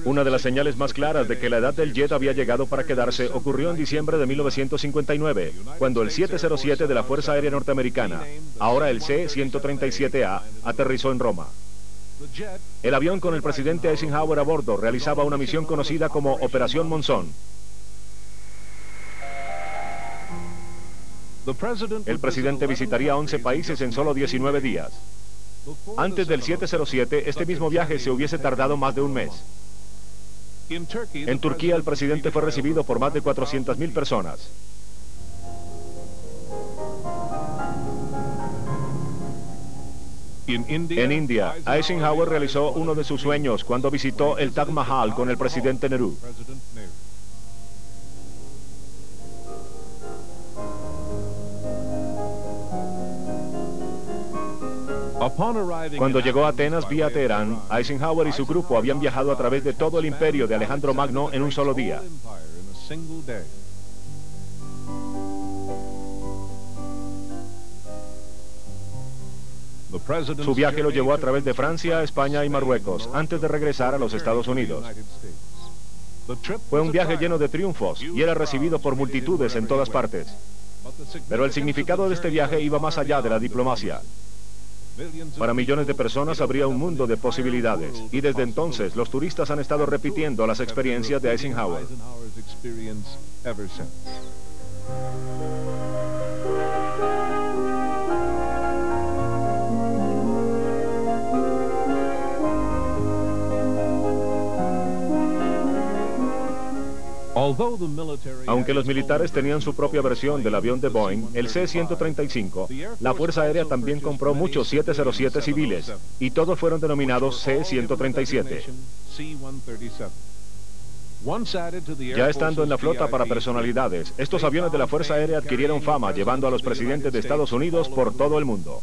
Una de las señales más claras de que la edad del jet había llegado para quedarse ocurrió en diciembre de 1959, cuando el 707 de la Fuerza Aérea Norteamericana, ahora el C-137A, aterrizó en Roma. El avión con el presidente Eisenhower a bordo realizaba una misión conocida como Operación Monzón. El presidente visitaría 11 países en solo 19 días. Antes del 707, este mismo viaje se hubiese tardado más de un mes. En Turquía, el presidente fue recibido por más de 400.000 personas. En India, Eisenhower realizó uno de sus sueños cuando visitó el Taj Mahal con el presidente Nehru. Cuando llegó a Atenas vía Teherán, Eisenhower y su grupo habían viajado a través de todo el imperio de Alejandro Magno en un solo día. Su viaje lo llevó a través de Francia, España y Marruecos, antes de regresar a los Estados Unidos. Fue un viaje lleno de triunfos y era recibido por multitudes en todas partes. Pero el significado de este viaje iba más allá de la diplomacia. Para millones de personas habría un mundo de posibilidades, y desde entonces los turistas han estado repitiendo las experiencias de Eisenhower. Aunque los militares tenían su propia versión del avión de Boeing, el C-135, la Fuerza Aérea también compró muchos 707 civiles, y todos fueron denominados C-137. Ya estando en la flota para personalidades, estos aviones de la Fuerza Aérea adquirieron fama, llevando a los presidentes de Estados Unidos por todo el mundo.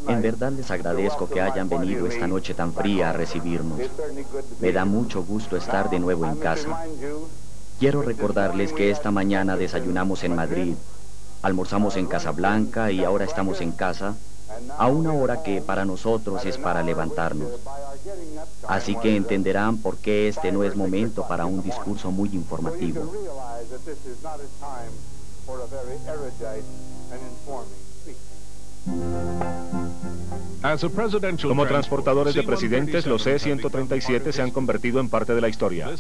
En verdad les agradezco que hayan venido esta noche tan fría a recibirnos. Me da mucho gusto estar de nuevo en casa. Quiero recordarles que esta mañana desayunamos en Madrid, almorzamos en Casablanca y ahora estamos en casa, a una hora que para nosotros es para levantarnos. Así que entenderán por qué este no es momento para un discurso muy informativo. Como transportadores de presidentes, los C-137 se han convertido en parte de la historia.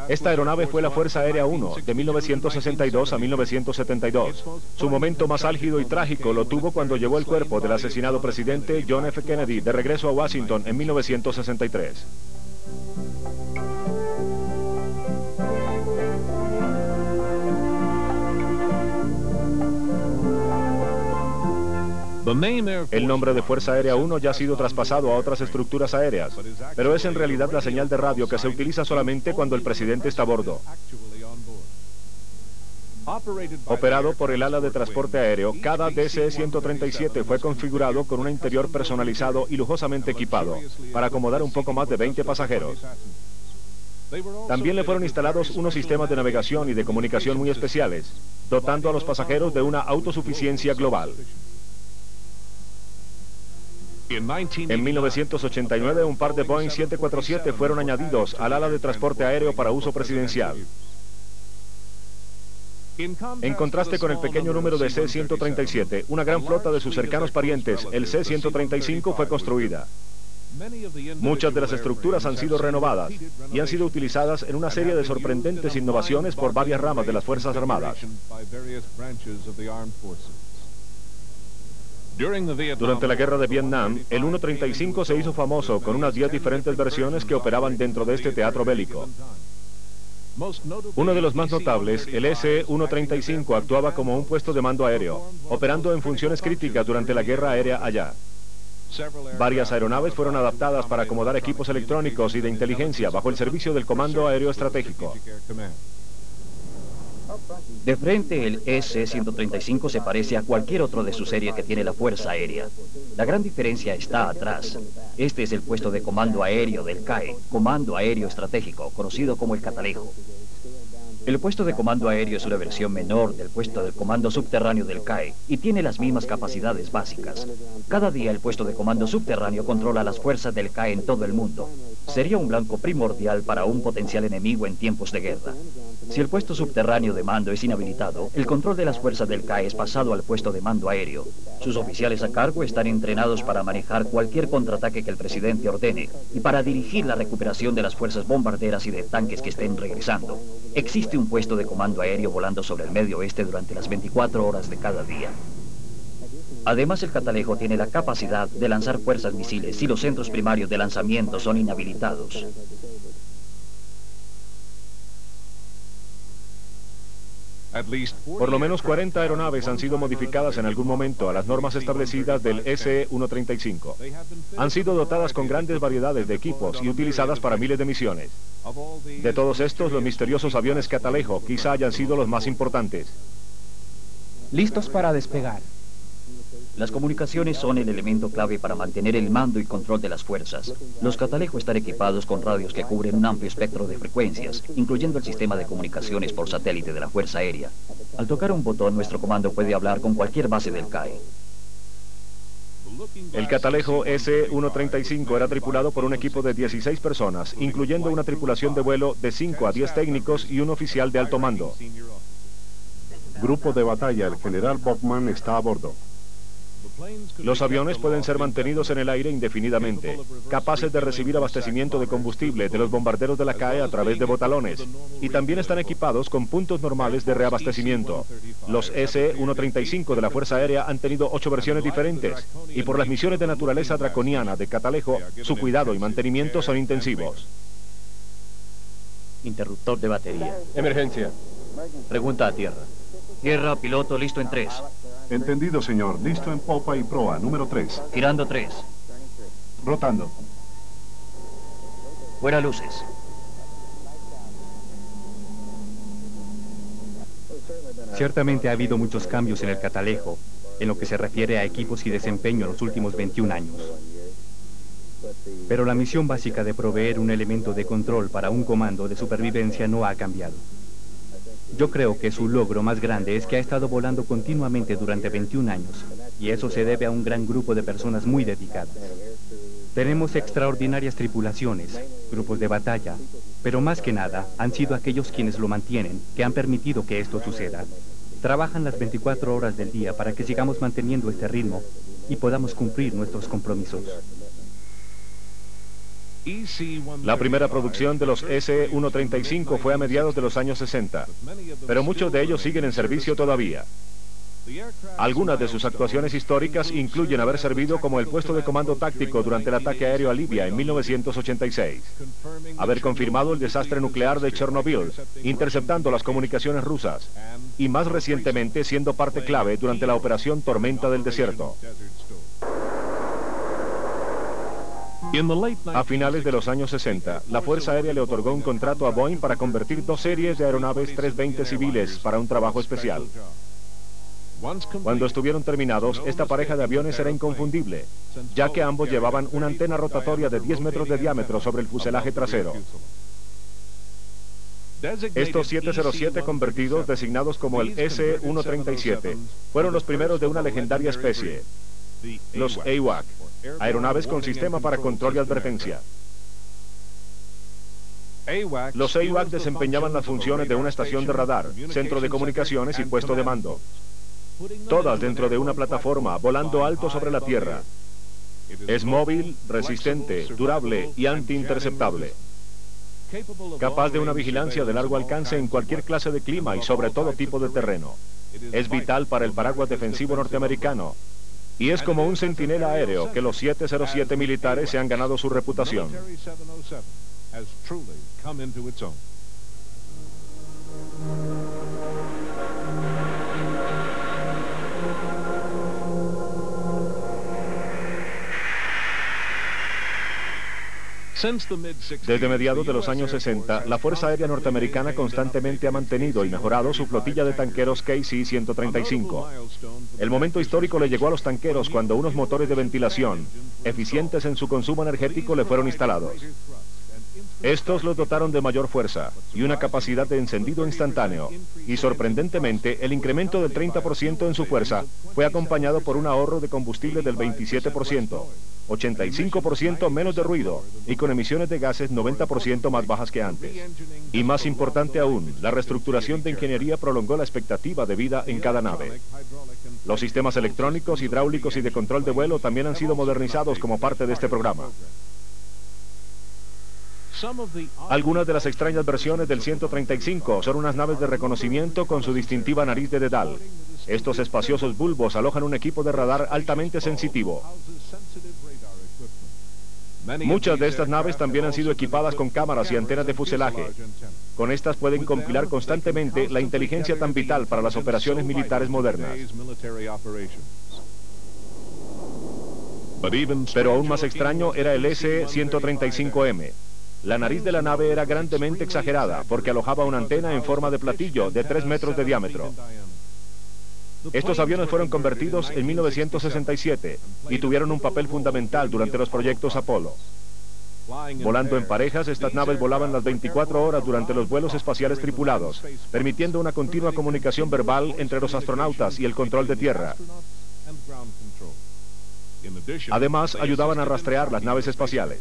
Esta aeronave fue la Fuerza Aérea 1, de 1962 a 1972. Su momento más álgido y trágico lo tuvo cuando llevó el cuerpo del asesinado presidente John F. Kennedy de regreso a Washington en 1963. El nombre de Fuerza Aérea 1 ya ha sido traspasado a otras estructuras aéreas, pero es en realidad la señal de radio que se utiliza solamente cuando el presidente está a bordo. Operado por el ala de transporte aéreo, cada DC-137 fue configurado con un interior personalizado y lujosamente equipado, para acomodar un poco más de 20 pasajeros. También le fueron instalados unos sistemas de navegación y de comunicación muy especiales, dotando a los pasajeros de una autosuficiencia global. En 1989, un par de Boeing 747 fueron añadidos al ala de transporte aéreo para uso presidencial. En contraste con el pequeño número de C-137, una gran flota de sus cercanos parientes, el C-135, fue construida. Muchas de las estructuras han sido renovadas y han sido utilizadas en una serie de sorprendentes innovaciones por varias ramas de las Fuerzas Armadas. Durante la guerra de Vietnam, el 135 se hizo famoso con unas 10 diferentes versiones que operaban dentro de este teatro bélico. Uno de los más notables, el SE-135, actuaba como un puesto de mando aéreo, operando en funciones críticas durante la guerra aérea allá. Varias aeronaves fueron adaptadas para acomodar equipos electrónicos y de inteligencia bajo el servicio del Comando Aéreo Estratégico. De frente, el S-135 se parece a cualquier otro de su serie que tiene la Fuerza Aérea. La gran diferencia está atrás. Este es el puesto de comando aéreo del CAE, Comando Aéreo Estratégico, conocido como el Catalejo. El puesto de comando aéreo es una versión menor del puesto de comando subterráneo del CAE y tiene las mismas capacidades básicas. Cada día el puesto de comando subterráneo controla las fuerzas del CAE en todo el mundo. Sería un blanco primordial para un potencial enemigo en tiempos de guerra. Si el puesto subterráneo de mando es inhabilitado, el control de las fuerzas del CAE es pasado al puesto de mando aéreo. Sus oficiales a cargo están entrenados para manejar cualquier contraataque que el presidente ordene y para dirigir la recuperación de las fuerzas bombarderas y de tanques que estén regresando. Existe un puesto de comando aéreo volando sobre el Medio Oeste durante las 24 horas de cada día. Además, el Catalejo tiene la capacidad de lanzar fuerzas misiles si los centros primarios de lanzamiento son inhabilitados. Por lo menos 40 aeronaves han sido modificadas en algún momento a las normas establecidas del SE-135. Han sido dotadas con grandes variedades de equipos y utilizadas para miles de misiones. De todos estos, los misteriosos aviones Catalejo quizá hayan sido los más importantes. Listos para despegar. Las comunicaciones son el elemento clave para mantener el mando y control de las fuerzas. Los Catalejo están equipados con radios que cubren un amplio espectro de frecuencias, incluyendo el sistema de comunicaciones por satélite de la Fuerza Aérea. Al tocar un botón, nuestro comando puede hablar con cualquier base del CAE. El Catalejo SE-135 era tripulado por un equipo de 16 personas, incluyendo una tripulación de vuelo de 5 a 10 técnicos y un oficial de alto mando. Grupo de batalla, el general Bachmann está a bordo. Los aviones pueden ser mantenidos en el aire indefinidamente, capaces de recibir abastecimiento de combustible de los bombarderos de la CAE a través de botalones, y también están equipados con puntos normales de reabastecimiento. Los SE-135 de la Fuerza Aérea han tenido 8 versiones diferentes, y por las misiones de naturaleza draconiana de Catalejo, su cuidado y mantenimiento son intensivos. Interruptor de batería. Emergencia. Pregunta a tierra. Tierra, piloto, listo en 3. Entendido, señor. Listo en popa y proa, número 3. Girando 3. Rotando. Fuera luces. Ciertamente ha habido muchos cambios en el Catalejo, en lo que se refiere a equipos y desempeño en los últimos 21 años. Pero la misión básica de proveer un elemento de control para un comando de supervivencia no ha cambiado. Yo creo que su logro más grande es que ha estado volando continuamente durante 21 años, y eso se debe a un gran grupo de personas muy dedicadas. Tenemos extraordinarias tripulaciones, grupos de batalla, pero más que nada han sido aquellos quienes lo mantienen, que han permitido que esto suceda. Trabajan las 24 horas del día para que sigamos manteniendo este ritmo y podamos cumplir nuestros compromisos. La primera producción de los SE-135 fue a mediados de los años 60, pero muchos de ellos siguen en servicio todavía. Algunas de sus actuaciones históricas incluyen haber servido como el puesto de comando táctico durante el ataque aéreo a Libia en 1986, haber confirmado el desastre nuclear de Chernobyl, interceptando las comunicaciones rusas, y más recientemente siendo parte clave durante la operación Tormenta del Desierto. A finales de los años 60, la Fuerza Aérea le otorgó un contrato a Boeing para convertir 2 series de aeronaves 320 civiles para un trabajo especial. Cuando estuvieron terminados, esta pareja de aviones era inconfundible, ya que ambos llevaban una antena rotatoria de 10 metros de diámetro sobre el fuselaje trasero. Estos 707 convertidos, designados como el SE-137, fueron los primeros de una legendaria especie, los AWAC, aeronaves con sistema para control y advertencia. Los AWAC desempeñaban las funciones de una estación de radar, centro de comunicaciones y puesto de mando, todas dentro de una plataforma, volando alto sobre la tierra. Es móvil, resistente, durable y anti-interceptable, capaz de una vigilancia de largo alcance en cualquier clase de clima y sobre todo tipo de terreno. Es vital para el paraguas defensivo norteamericano, y es como un centinela aéreo que los 707 militares se han ganado su reputación. Desde mediados de los años 60, la Fuerza Aérea Norteamericana constantemente ha mantenido y mejorado su flotilla de tanqueros KC-135. El momento histórico le llegó a los tanqueros cuando unos motores de ventilación, eficientes en su consumo energético, le fueron instalados. Estos los dotaron de mayor fuerza y una capacidad de encendido instantáneo, y sorprendentemente el incremento del 30% en su fuerza fue acompañado por un ahorro de combustible del 27%, 85% menos de ruido y con emisiones de gases 90% más bajas que antes. Y más importante aún, la reestructuración de ingeniería prolongó la expectativa de vida en cada nave. Los sistemas electrónicos, hidráulicos y de control de vuelo también han sido modernizados como parte de este programa. Algunas de las extrañas versiones del 135 son unas naves de reconocimiento con su distintiva nariz de dedal. Estos espaciosos bulbos alojan un equipo de radar altamente sensitivo. Muchas de estas naves también han sido equipadas con cámaras y antenas de fuselaje. Con estas pueden compilar constantemente la inteligencia tan vital para las operaciones militares modernas. Pero aún más extraño era el SE-135M. La nariz de la nave era grandemente exagerada porque alojaba una antena en forma de platillo de 3 metros de diámetro. Estos aviones fueron convertidos en 1967 y tuvieron un papel fundamental durante los proyectos Apolo. Volando en parejas, estas naves volaban las 24 horas durante los vuelos espaciales tripulados, permitiendo una continua comunicación verbal entre los astronautas y el control de tierra. Además, ayudaban a rastrear las naves espaciales.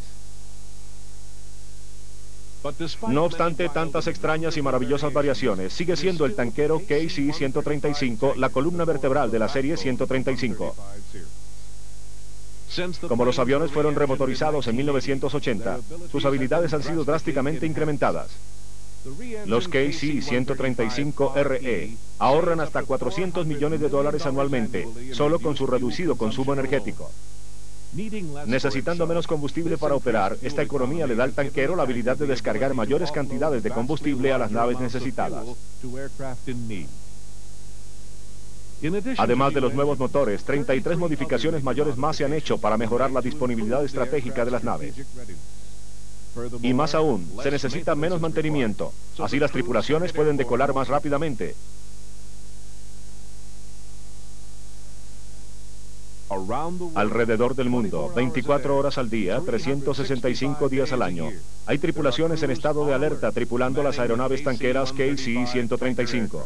No obstante tantas extrañas y maravillosas variaciones, sigue siendo el tanquero KC-135 la columna vertebral de la serie 135. Como los aviones fueron remotorizados en 1980, sus habilidades han sido drásticamente incrementadas. Los KC-135RE ahorran hasta $400 millones anualmente, solo con su reducido consumo energético. Necesitando menos combustible para operar, esta economía le da al tanquero la habilidad de descargar mayores cantidades de combustible a las naves necesitadas. Además de los nuevos motores, 33 modificaciones mayores más se han hecho para mejorar la disponibilidad estratégica de las naves. Y más aún, se necesita menos mantenimiento, así las tripulaciones pueden decolar más rápidamente. Alrededor del mundo, 24 horas al día, 365 días al año, hay tripulaciones en estado de alerta tripulando las aeronaves tanqueras KC-135.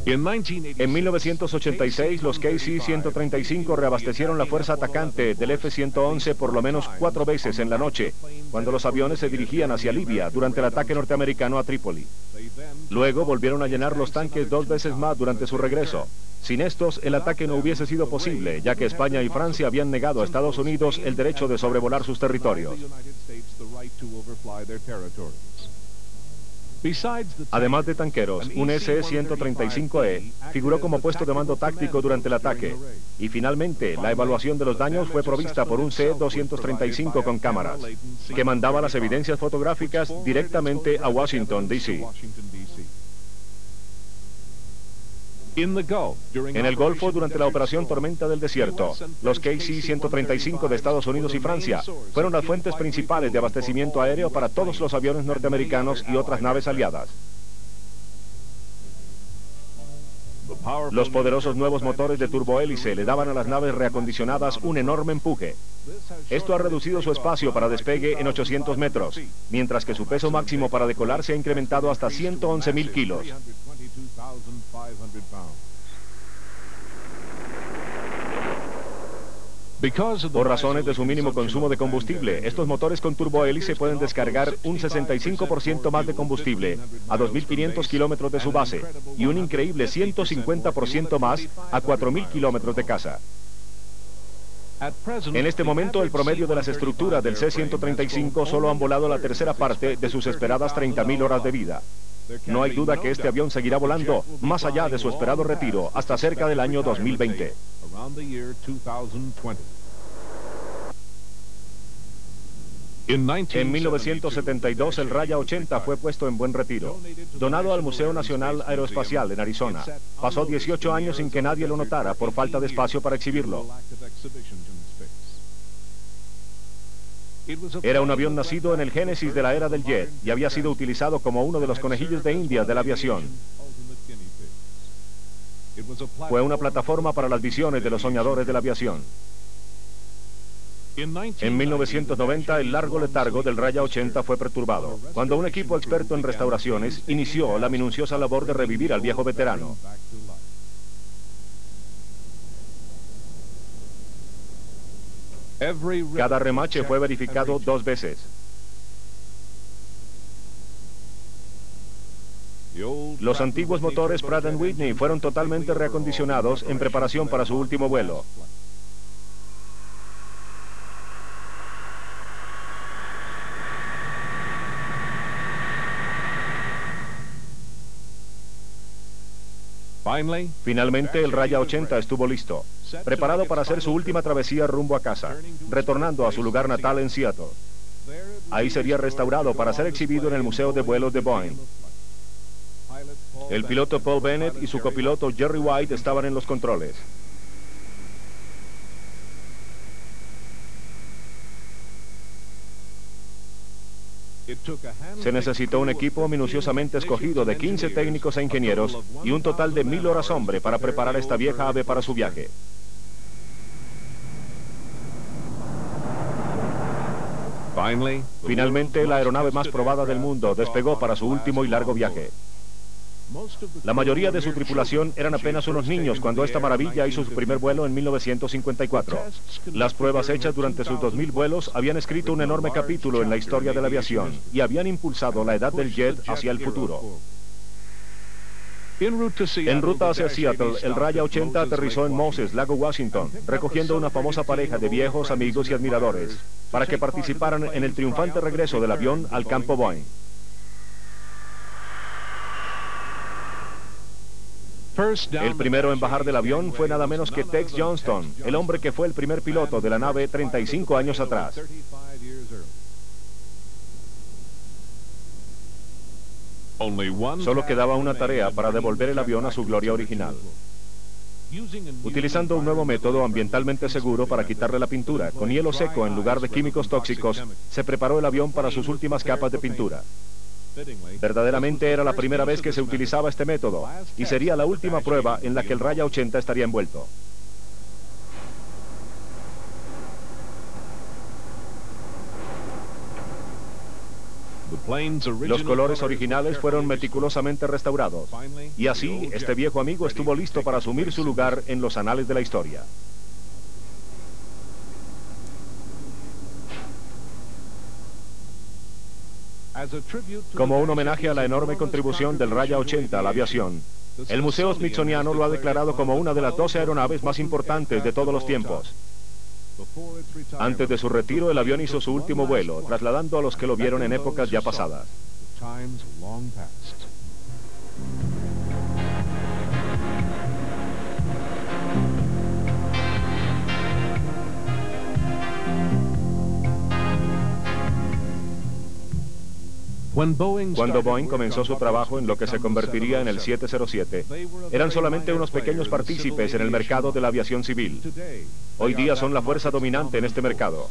En 1986, los KC-135 reabastecieron la fuerza atacante del F-111 por lo menos 4 veces en la noche, cuando los aviones se dirigían hacia Libia durante el ataque norteamericano a Trípoli. Luego volvieron a llenar los tanques 2 veces más durante su regreso. Sin estos, el ataque no hubiese sido posible, ya que España y Francia habían negado a Estados Unidos el derecho de sobrevolar sus territorios. Además de tanqueros, un SE-135E figuró como puesto de mando táctico durante el ataque. Y finalmente, la evaluación de los daños fue provista por un C-235 con cámaras, que mandaba las evidencias fotográficas directamente a Washington, D.C. En el Golfo, durante la operación Tormenta del Desierto, los KC-135 de Estados Unidos y Francia fueron las fuentes principales de abastecimiento aéreo para todos los aviones norteamericanos y otras naves aliadas. Los poderosos nuevos motores de turbohélice le daban a las naves reacondicionadas un enorme empuje. Esto ha reducido su espacio para despegue en 800 metros, mientras que su peso máximo para decolar se ha incrementado hasta 111.000 kilos. Por razones de su mínimo consumo de combustible, estos motores con turbohélice pueden descargar un 65% más de combustible a 2.500 kilómetros de su base y un increíble 150% más a 4.000 kilómetros de casa. En este momento, el promedio de las estructuras del C-135 solo han volado la tercera parte de sus esperadas 30.000 horas de vida. No hay duda que este avión seguirá volando más allá de su esperado retiro hasta cerca del año 2020. En 1972 el Raya 80 fue puesto en buen retiro, donado al Museo Nacional Aeroespacial en Arizona. Pasó 18 años sin que nadie lo notara por falta de espacio para exhibirlo. Era un avión nacido en el génesis de la era del jet y había sido utilizado como uno de los conejillos de Indias de la aviación. Fue una plataforma para las visiones de los soñadores de la aviación. En 1990, el largo letargo del Raya 80 fue perturbado, cuando un equipo experto en restauraciones inició la minuciosa labor de revivir al viejo veterano. Cada remache fue verificado 2 veces. Los antiguos motores Pratt & Whitney fueron totalmente reacondicionados en preparación para su último vuelo. Finalmente, el Raya 80 estuvo listo, preparado para hacer su última travesía rumbo a casa, retornando a su lugar natal en Seattle. Ahí sería restaurado para ser exhibido en el Museo de Vuelos de Boeing. El piloto Paul Bennett y su copiloto Jerry White estaban en los controles. Se necesitó un equipo minuciosamente escogido de 15 técnicos e ingenieros y un total de 1000 horas hombre para preparar esta vieja ave para su viaje. Finalmente, la aeronave más probada del mundo despegó para su último y largo viaje. La mayoría de su tripulación eran apenas unos niños cuando esta maravilla hizo su primer vuelo en 1954. Las pruebas hechas durante sus 2000 vuelos habían escrito un enorme capítulo en la historia de la aviación y habían impulsado la edad del jet hacia el futuro. En ruta hacia Seattle, el Raya 80 aterrizó en Moses, Lago Washington, recogiendo una famosa pareja de viejos amigos y admiradores para que participaran en el triunfante regreso del avión al campo Boeing. El primero en bajar del avión fue nada menos que Tex Johnston, el hombre que fue el primer piloto de la nave 35 años atrás. Solo quedaba una tarea para devolver el avión a su gloria original. Utilizando un nuevo método ambientalmente seguro para quitarle la pintura, con hielo seco en lugar de químicos tóxicos, se preparó el avión para sus últimas capas de pintura. Verdaderamente era la primera vez que se utilizaba este método, y sería la última prueba en la que el Raya 80 estaría envuelto. Los colores originales fueron meticulosamente restaurados, y así este viejo amigo estuvo listo para asumir su lugar en los anales de la historia. Como un homenaje a la enorme contribución del Raya 80 a la aviación, el Museo Smithsoniano lo ha declarado como una de las 12 aeronaves más importantes de todos los tiempos. Antes de su retiro, el avión hizo su último vuelo, trasladando a los que lo vieron en épocas ya pasadas. Cuando Boeing comenzó su trabajo en lo que se convertiría en el 707, eran solamente unos pequeños partícipes en el mercado de la aviación civil. Hoy día son la fuerza dominante en este mercado.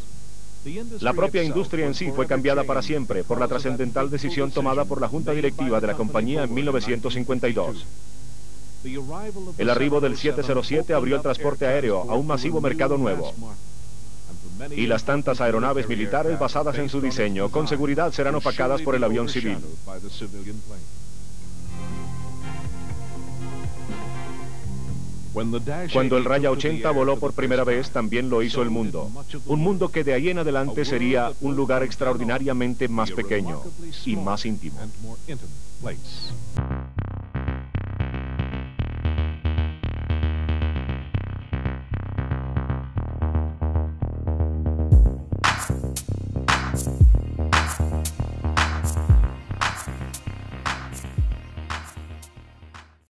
La propia industria en sí fue cambiada para siempre por la trascendental decisión tomada por la Junta Directiva de la compañía en 1952. El arribo del 707 abrió el transporte aéreo a un masivo mercado nuevo. Y las tantas aeronaves militares basadas en su diseño con seguridad serán opacadas por el avión civil. Cuando el Raya 80 voló por primera vez, también lo hizo el mundo. Un mundo que de ahí en adelante sería un lugar extraordinariamente más pequeño y más íntimo.